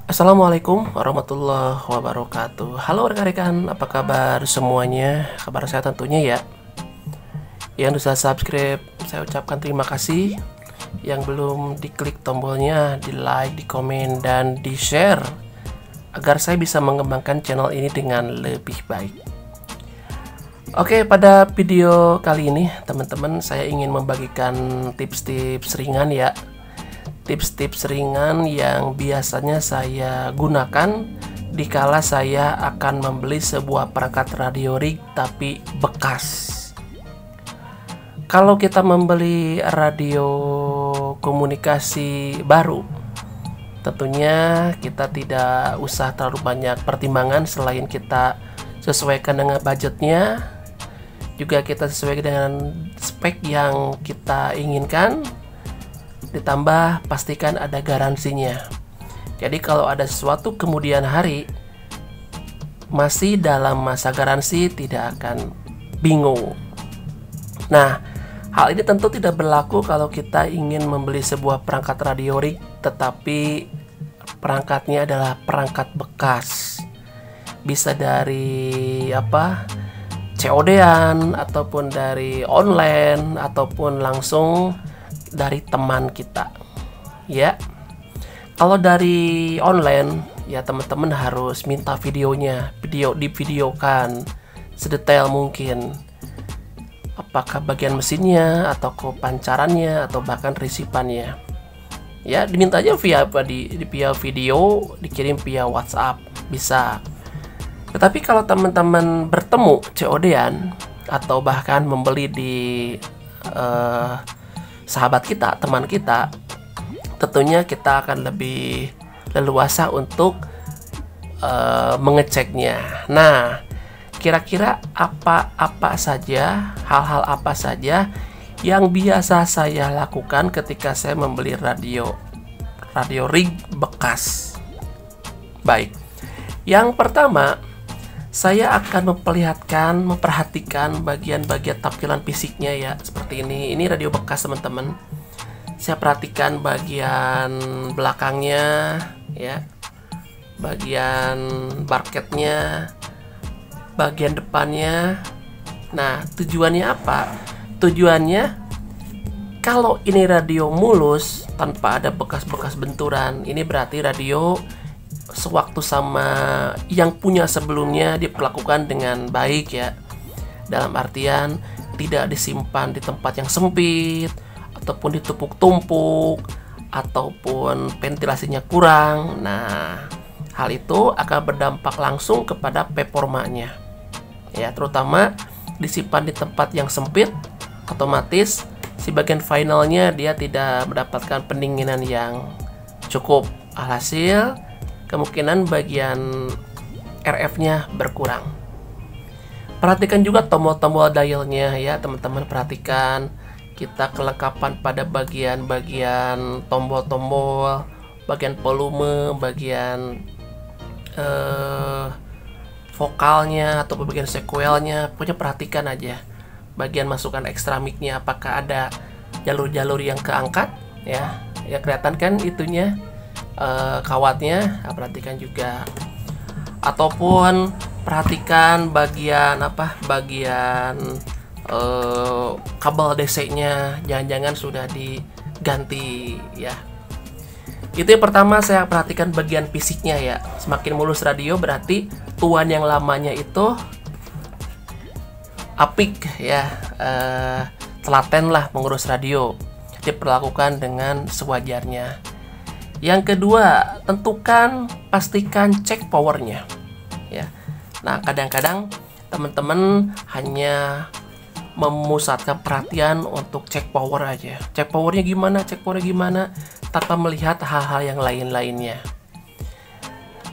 Assalamualaikum warahmatullahi wabarakatuh. Halo rekan-rekan, apa kabar semuanya? Kabar saya tentunya ya. Yang sudah subscribe, saya ucapkan terima kasih. Yang belum diklik tombolnya, di like, di komen, dan di share agar saya bisa mengembangkan channel ini dengan lebih baik. Oke, pada video kali ini teman-teman saya ingin membagikan tips-tips ringan ya. Tips-tips ringan yang biasanya saya gunakan dikala saya akan membeli sebuah perangkat radio rig tapi bekas. Kalau kita membeli radio komunikasi baru, tentunya kita tidak usah terlalu banyak pertimbangan selain kita sesuaikan dengan budgetnya, juga kita sesuai dengan spek yang kita inginkan. Ditambah pastikan ada garansinya. Jadi kalau ada sesuatu kemudian hari masih dalam masa garansi, tidak akan bingung. Nah, hal ini tentu tidak berlaku kalau kita ingin membeli sebuah perangkat radio rig tetapi perangkatnya adalah perangkat bekas. Bisa dari COD-an ataupun dari online ataupun langsung dari teman kita ya. Kalau dari online ya teman-teman harus minta videonya, divideokan sedetail mungkin, apakah bagian mesinnya atau pancarannya atau bahkan resipannya ya. Diminta aja via video, dikirim via WhatsApp bisa. Tetapi kalau teman-teman bertemu COD-an atau bahkan membeli di sahabat kita, teman kita, tentunya kita akan lebih leluasa untuk mengeceknya. Nah, kira-kira hal-hal apa saja yang biasa saya lakukan ketika saya membeli radio rig bekas? Baik, yang pertama saya akan memperhatikan bagian-bagian tampilan fisiknya ya, seperti ini. Ini radio bekas teman-teman. Saya perhatikan bagian belakangnya ya, bagian barketnya, bagian depannya. Nah, tujuannya apa? Tujuannya kalau ini radio mulus tanpa ada bekas-bekas benturan, ini berarti radio sewaktu sama yang punya sebelumnya diperlakukan dengan baik ya. Dalam artian tidak disimpan di tempat yang sempit ataupun ditumpuk-tumpuk ataupun ventilasinya kurang. Nah, hal itu akan berdampak langsung kepada performanya ya, terutama disimpan di tempat yang sempit, otomatis si bagian finalnya dia tidak mendapatkan pendinginan yang cukup. Alhasil kemungkinan bagian RF-nya berkurang. Perhatikan juga tombol-tombol dialnya ya teman-teman. Perhatikan kita kelengkapan pada bagian-bagian tombol-tombol, bagian volume, bagian vokalnya atau bagian sequelnya. Pokoknya perhatikan aja bagian masukan ekstra mic-nya, apakah ada jalur-jalur yang keangkat ya. Ya kelihatan kan itunya, kawatnya. Perhatikan juga, ataupun perhatikan bagian kabel DC-nya, jangan-jangan sudah diganti ya. Itu yang pertama, saya perhatikan bagian fisiknya ya. Semakin mulus radio berarti tuan yang lamanya itu apik ya, telaten lah mengurus radio. Jadi perlakukan dengan sewajarnya. Yang kedua, pastikan cek powernya ya. Nah, kadang-kadang teman-teman hanya memusatkan perhatian untuk cek power aja. Cek powernya gimana tanpa melihat hal-hal yang lain-lainnya.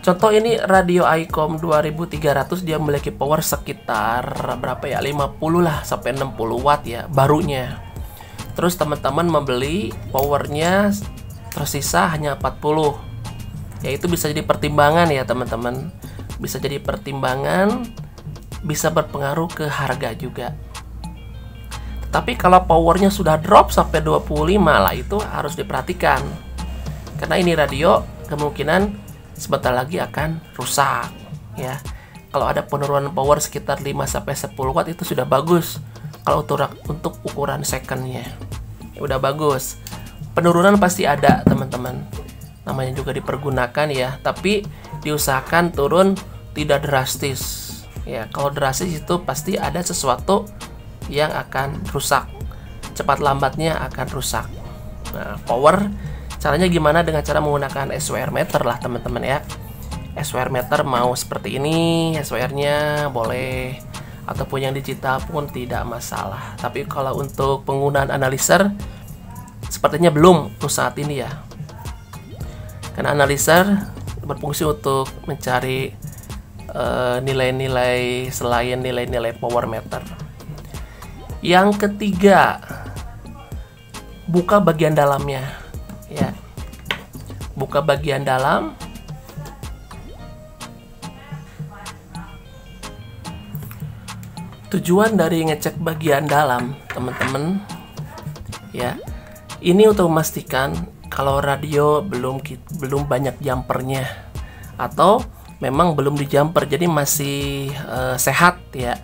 Contoh ini radio ICOM 2300, dia memiliki power sekitar berapa ya, 50 lah sampai 60 watt ya barunya. Terus teman-teman membeli powernya tersisa hanya 40. Ya itu bisa jadi pertimbangan ya teman-teman. Bisa jadi pertimbangan, bisa berpengaruh ke harga juga. Tapi kalau powernya sudah drop sampai 25 lah, itu harus diperhatikan. Karena ini radio kemungkinan sebentar lagi akan rusak ya. Kalau ada penurunan power sekitar 5-10 watt itu sudah bagus. Kalau untuk ukuran secondnya ya udah bagus. Penurunan pasti ada teman-teman, namanya juga dipergunakan ya, tapi diusahakan turun tidak drastis ya. Kalau drastis itu pasti ada sesuatu yang akan rusak, cepat lambatnya akan rusak. Nah, power caranya gimana? Dengan cara menggunakan SWR meter lah teman-teman ya. SWR meter mau seperti ini, SWR-nya boleh, ataupun yang digital pun tidak masalah. Tapi kalau untuk penggunaan analyzer sepertinya belum untuk saat ini ya, karena analyzer berfungsi untuk mencari nilai-nilai selain nilai-nilai power meter. Yang ketiga, buka bagian dalamnya ya. Buka bagian dalam. Tujuan dari ngecek bagian dalam teman-teman ya, ini untuk memastikan kalau radio belum banyak jumpernya, atau memang belum di jumper jadi masih sehat ya.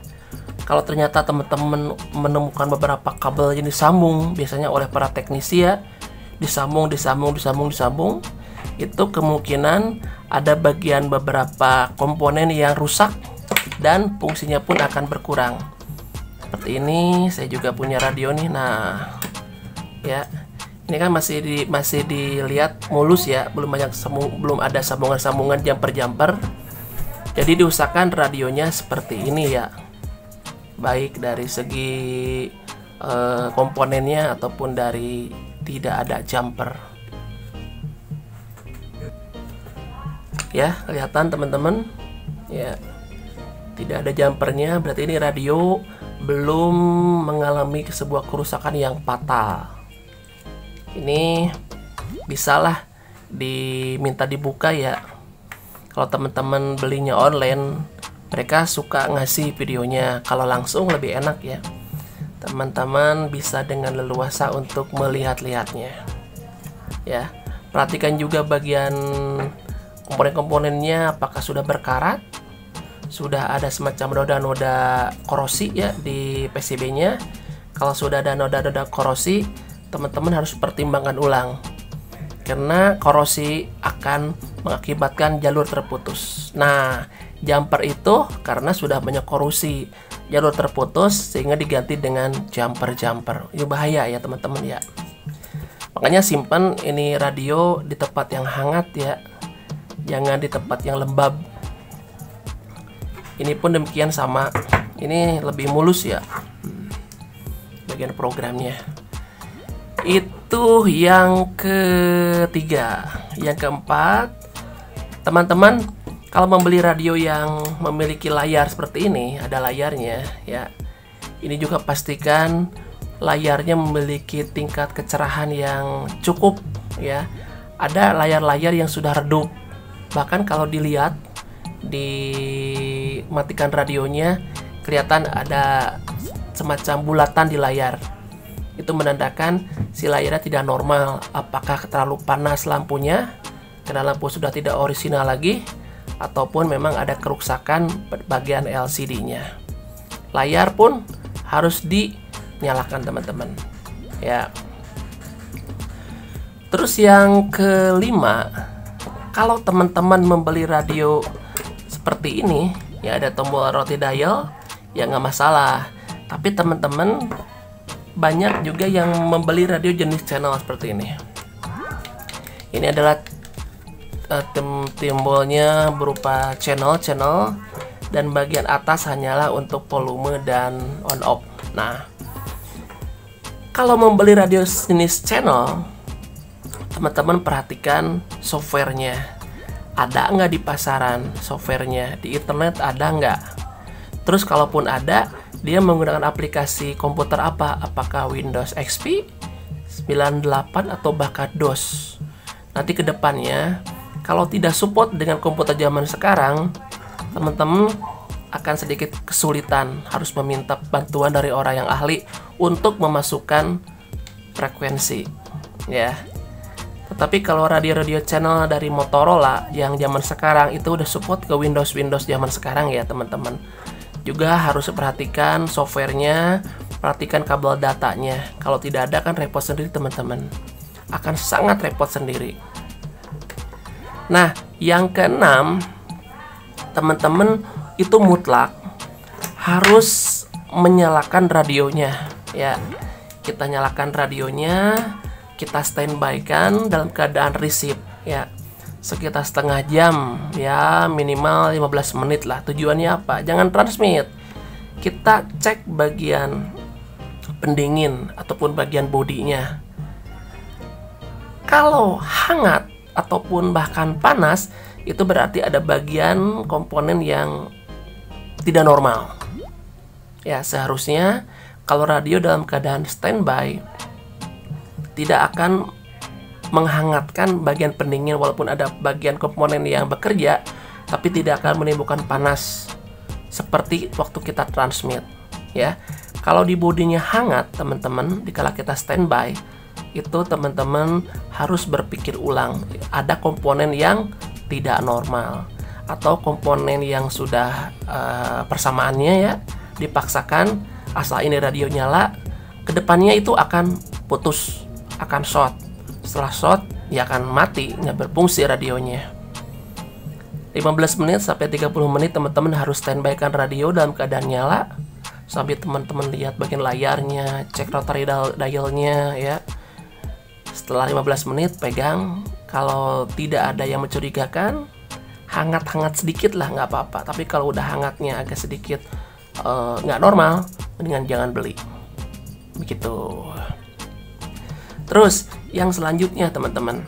Kalau ternyata teman-teman menemukan beberapa kabel yang disambung biasanya oleh para teknisi ya, disambung, itu kemungkinan ada bagian beberapa komponen yang rusak dan fungsinya pun akan berkurang. Seperti ini, saya juga punya radio nih. Nah, ya, ini kan masih dilihat mulus ya, belum ada sambungan-sambungan jumper. Jadi diusahakan radionya seperti ini ya, baik dari segi komponennya ataupun dari tidak ada jumper. Ya, kelihatan teman-teman ya. Tidak ada jumpernya, berarti ini radio belum mengalami sebuah kerusakan yang fatal. Ini bisalah diminta dibuka ya. Kalau teman-teman belinya online, mereka suka ngasih videonya. Kalau langsung lebih enak ya. Teman-teman bisa dengan leluasa untuk melihat-lihatnya. Ya, perhatikan juga bagian komponen-komponennya apakah sudah berkarat. Sudah ada semacam noda-noda korosi ya di PCB-nya. Kalau sudah ada noda-noda korosi, teman-teman harus pertimbangkan ulang, karena korosi akan mengakibatkan jalur terputus. Nah, jumper itu karena sudah banyak korosi, jalur terputus sehingga diganti dengan jumper. Ini bahaya ya teman-teman ya. Makanya simpan ini radio di tempat yang hangat ya, jangan di tempat yang lembab. Ini pun demikian sama, ini lebih mulus ya bagian programnya. Itu yang ketiga. Yang keempat, teman-teman kalau membeli radio yang memiliki layar seperti ini, ada layarnya ya, ini juga pastikan layarnya memiliki tingkat kecerahan yang cukup ya. Ada layar-layar yang sudah redup, bahkan kalau dilihat dimatikan radionya kelihatan ada semacam bulatan di layar. Itu menandakan si layarnya tidak normal. Apakah terlalu panas lampunya karena lampu sudah tidak orisinal lagi, ataupun memang ada kerusakan bagian LCD-nya. Layar pun harus dinyalakan teman-teman ya. Terus yang kelima, kalau teman-teman membeli radio seperti ini ya, ada tombol roti dial ya, nggak masalah. Tapi teman-teman banyak juga yang membeli radio jenis channel seperti ini. Ini adalah timbolnya berupa channel dan bagian atas hanyalah untuk volume dan on off. Nah, kalau membeli radio jenis channel, teman-teman perhatikan softwarenya. Ada nggak di pasaran softwarenya, di internet ada nggak? Terus kalaupun ada, dia menggunakan aplikasi komputer apa? Apakah Windows XP, 98 atau bahkan DOS? Nanti ke depannya kalau tidak support dengan komputer zaman sekarang, teman-teman akan sedikit kesulitan, harus meminta bantuan dari orang yang ahli untuk memasukkan frekuensi ya. Tapi kalau radio-radio channel dari Motorola yang zaman sekarang itu udah support ke Windows zaman sekarang ya teman-teman. Juga harus perhatikan softwarenya, perhatikan kabel datanya. Kalau tidak ada kan repot sendiri teman-teman. Akan sangat repot sendiri. Nah, yang keenam, teman-teman itu mutlak harus menyalakan radionya ya. Kita nyalakan radionya, kita standby kan dalam keadaan receive ya, sekitar setengah jam ya, minimal 15 menit lah. Tujuannya apa? Jangan transmit, kita cek bagian pendingin ataupun bagian bodinya. Kalau hangat ataupun bahkan panas, itu berarti ada bagian komponen yang tidak normal ya. Seharusnya kalau radio dalam keadaan standby tidak akan menghangatkan bagian pendingin, walaupun ada bagian komponen yang bekerja, tapi tidak akan menimbulkan panas seperti waktu kita transmit ya. Kalau di bodinya hangat teman-teman, dikala kita standby, itu teman-teman harus berpikir ulang, ada komponen yang tidak normal atau komponen yang sudah persamaannya ya dipaksakan. Asal ini radio nyala, kedepannya itu akan putus, akan short. Setelah short, ya akan mati, nggak berfungsi radionya. 15 menit sampai 30 menit teman-teman harus standby kan radio dalam keadaan nyala, sambil teman-teman lihat bagian layarnya, cek rotary dialnya ya. Setelah 15 menit pegang, kalau tidak ada yang mencurigakan, hangat-hangat sedikit lah nggak apa-apa. Tapi kalau udah hangatnya agak sedikit nggak normal, mendingan jangan beli. Begitu. Terus yang selanjutnya teman-teman,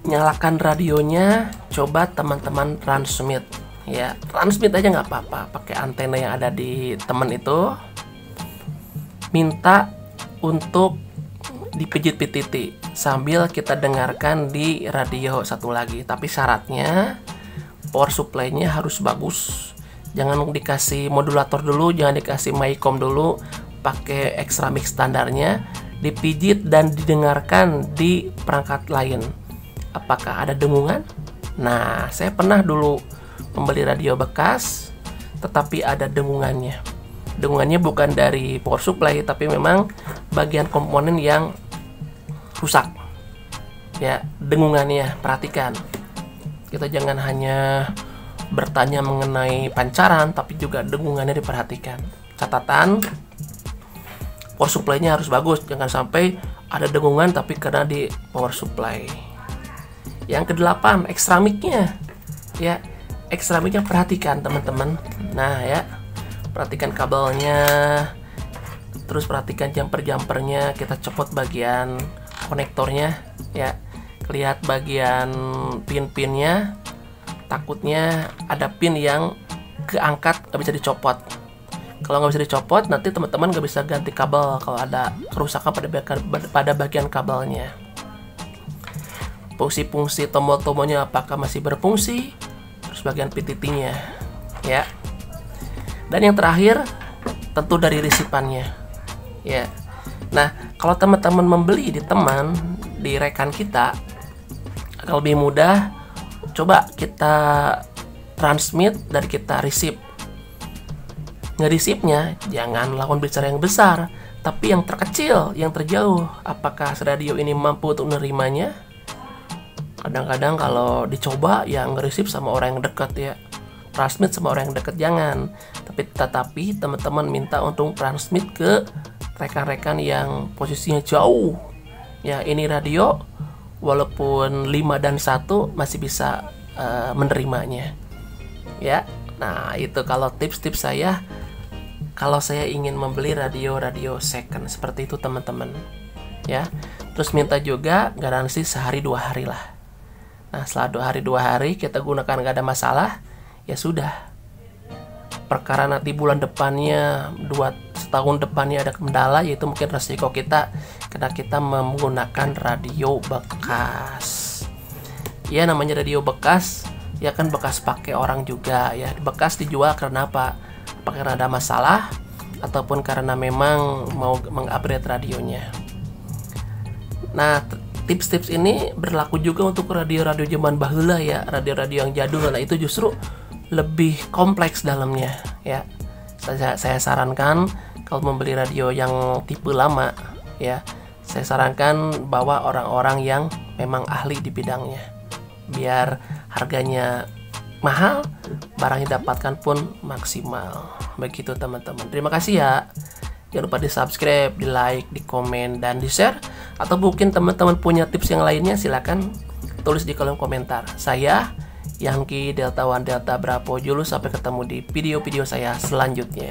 nyalakan radionya, coba teman-teman transmit ya. Transmit aja nggak apa-apa, pakai antena yang ada di teman itu. Minta untuk dipijit-pijiti sambil kita dengarkan di radio satu lagi. Tapi syaratnya power supply-nya harus bagus. Jangan dikasih modulator dulu, jangan dikasih Mycom dulu, pakai extra mix standarnya, dipijit dan didengarkan di perangkat lain. Apakah ada dengungan? Nah, saya pernah dulu membeli radio bekas, tetapi ada dengungannya. Dengungannya bukan dari power supply, tapi memang bagian komponen yang rusak. Ya, dengungannya, perhatikan. Kita jangan hanya bertanya mengenai pancaran, tapi juga dengungannya diperhatikan. Catatan, power supply-nya harus bagus, jangan sampai ada dengungan tapi karena di power supply. Yang kedelapan, extra mic-nya ya. Extra mic-nya perhatikan teman-teman. Nah ya, perhatikan kabelnya, terus perhatikan jumper-jumpernya, kita copot bagian konektornya ya, lihat bagian pin-pinnya. Takutnya ada pin yang keangkat, nggak bisa dicopot. Kalau nggak bisa dicopot, nanti teman-teman nggak bisa ganti kabel kalau ada kerusakan pada bagian kabelnya. Fungsi-fungsi tombol-tombolnya apakah masih berfungsi, terus bagian PTT-nya ya. Dan yang terakhir tentu dari resipannya ya. Nah, kalau teman-teman membeli di teman, di rekan kita, akan lebih mudah. Coba kita transmit dari kita receive. Nge-receive-nya jangan lakukan bicara yang besar, tapi yang terkecil, yang terjauh. Apakah radio ini mampu untuk menerimanya? Kadang-kadang kalau dicoba ya nge-receive sama orang yang dekat ya, transmit sama orang yang dekat jangan. Tetapi teman-teman minta untuk transmit ke rekan-rekan yang posisinya jauh. Ya, ini radio walaupun 5 dan 1 masih bisa menerimanya ya. Nah, itu kalau tips-tips saya kalau saya ingin membeli radio second seperti itu teman-teman ya. Terus minta juga garansi sehari 2 hari lah. Nah, setelah 2 hari kita gunakan nggak ada masalah, ya sudah. Perkara nanti bulan depannya, setahun depannya ada kendala, yaitu mungkin resiko kita karena kita menggunakan radio bekas. Ya, namanya radio bekas, ya kan bekas pakai orang juga ya. Bekas dijual karena apa? Karena ada masalah ataupun karena memang mau mengupgrade radionya. Nah, tips-tips ini berlaku juga untuk radio-radio zaman baheula ya, radio-radio yang jadul. Nah, itu justru lebih kompleks dalamnya ya. Saya sarankan kalau membeli radio yang tipe lama ya, saya sarankan bawa orang-orang yang memang ahli di bidangnya. Biar harganya mahal, barang yang didapatkan pun maksimal. Begitu teman-teman. Terima kasih ya. Jangan lupa di subscribe, di like, di komen, dan di share. Atau mungkin teman-teman punya tips yang lainnya, silakan tulis di kolom komentar. Saya Yankee Delta One Delta Bravo Julius, sampai ketemu di video-video saya selanjutnya.